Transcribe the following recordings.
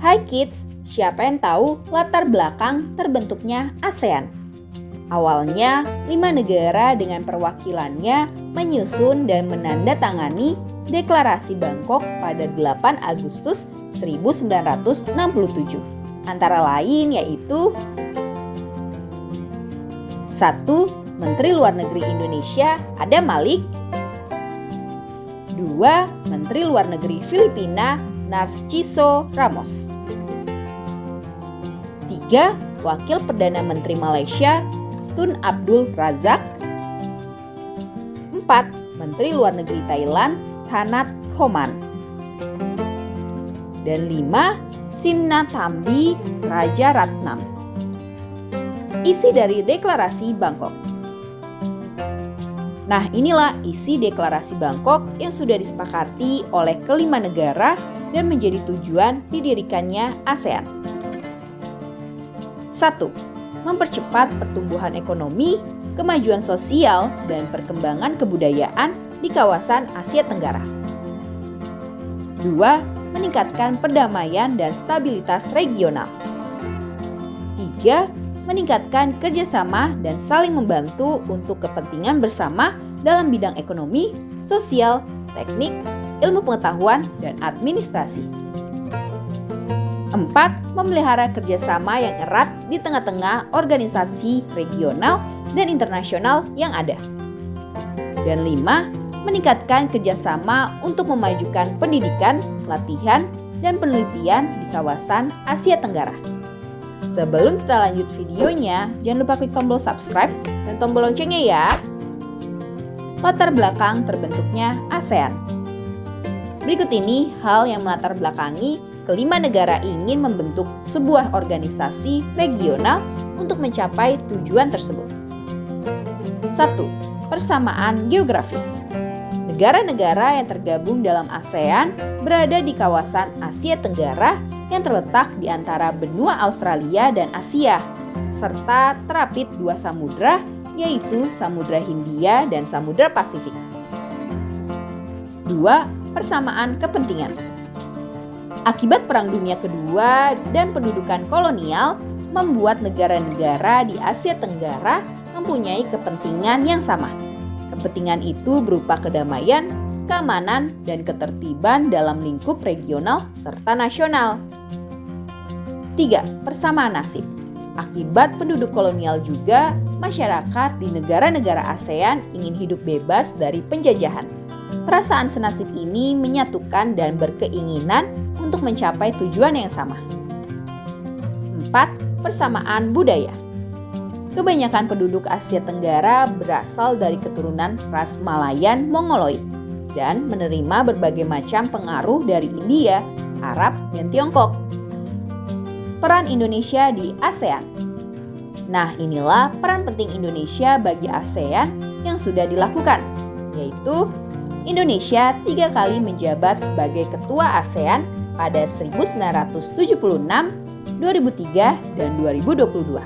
Hai kids, siapa yang tahu latar belakang terbentuknya ASEAN? Awalnya, 5 negara dengan perwakilannya menyusun dan menandatangani Deklarasi Bangkok pada 8 Agustus 1967. Antara lain yaitu 1. Menteri Luar Negeri Indonesia Adam Malik. 2. Menteri Luar Negeri Filipina Narciso Ramos. 3. Wakil Perdana Menteri Malaysia Tun Abdul Razak. 4. Menteri Luar Negeri Thailand Thanat Khoman. Dan 5. Sinnathamby Rajaratnam. Isi dari Deklarasi Bangkok. Nah, inilah isi Deklarasi Bangkok yang sudah disepakati oleh kelima negara dan menjadi tujuan didirikannya ASEAN. 1. Mempercepat pertumbuhan ekonomi, kemajuan sosial, dan perkembangan kebudayaan di kawasan Asia Tenggara. 2. Meningkatkan perdamaian dan stabilitas regional. 3. Meningkatkan kerjasama dan saling membantu untuk kepentingan bersama dalam bidang ekonomi, sosial, teknik, ilmu pengetahuan, dan administrasi. 4. Memelihara kerjasama yang erat di tengah-tengah organisasi regional dan internasional yang ada. Dan 5. Meningkatkan kerjasama untuk memajukan pendidikan, latihan, dan penelitian di kawasan Asia Tenggara. Sebelum kita lanjut videonya, jangan lupa klik tombol subscribe dan tombol loncengnya ya. Latar belakang terbentuknya ASEAN. Berikut ini hal yang melatar belakangi kelima negara ingin membentuk sebuah organisasi regional untuk mencapai tujuan tersebut. 1. Persamaan geografis. Negara-negara yang tergabung dalam ASEAN berada di kawasan Asia Tenggara yang terletak di antara benua Australia dan Asia, serta terapit 2 samudra, yaitu Samudra Hindia dan Samudra Pasifik. 2. Persamaan kepentingan. Akibat Perang Dunia Kedua dan pendudukan kolonial membuat negara-negara di Asia Tenggara mempunyai kepentingan yang sama. Kepentingan itu berupa kedamaian, keamanan, dan ketertiban dalam lingkup regional serta nasional. 3. Persamaan nasib. Akibat penduduk kolonial juga, masyarakat di negara-negara ASEAN ingin hidup bebas dari penjajahan. Perasaan senasib ini menyatukan dan berkeinginan untuk mencapai tujuan yang sama. 4. Persamaan budaya. Kebanyakan penduduk Asia Tenggara berasal dari keturunan ras Malayan Mongoloid dan menerima berbagai macam pengaruh dari India, Arab, dan Tiongkok. Peran Indonesia di ASEAN. Nah, inilah peran penting Indonesia bagi ASEAN yang sudah dilakukan, yaitu Indonesia 3 kali menjabat sebagai Ketua ASEAN pada 1976, 2003, dan 2022.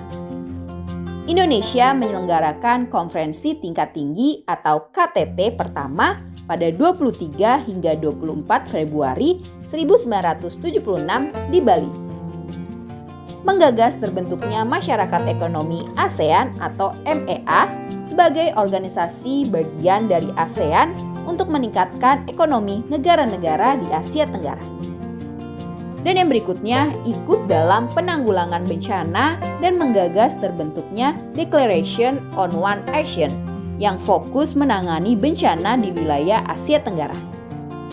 Indonesia menyelenggarakan konferensi tingkat tinggi atau KTT pertama pada 23 hingga 24 Februari 1976 di Bali. Menggagas terbentuknya Masyarakat Ekonomi ASEAN atau MEA sebagai organisasi bagian dari ASEAN untuk meningkatkan ekonomi negara-negara di Asia Tenggara. Dan yang berikutnya ikut dalam penanggulangan bencana dan menggagas terbentuknya Declaration on One Action yang fokus menangani bencana di wilayah Asia Tenggara.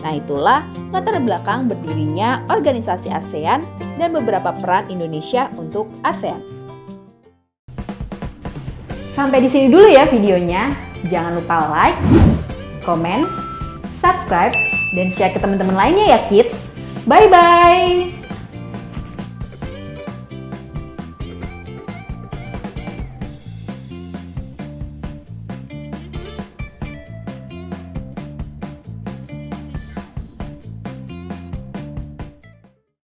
Nah, itulah latar belakang berdirinya organisasi ASEAN dan beberapa peran Indonesia untuk ASEAN. Sampai di sini dulu ya videonya. Jangan lupa like, komen, subscribe, dan share ke teman-teman lainnya ya kids. Bye-bye!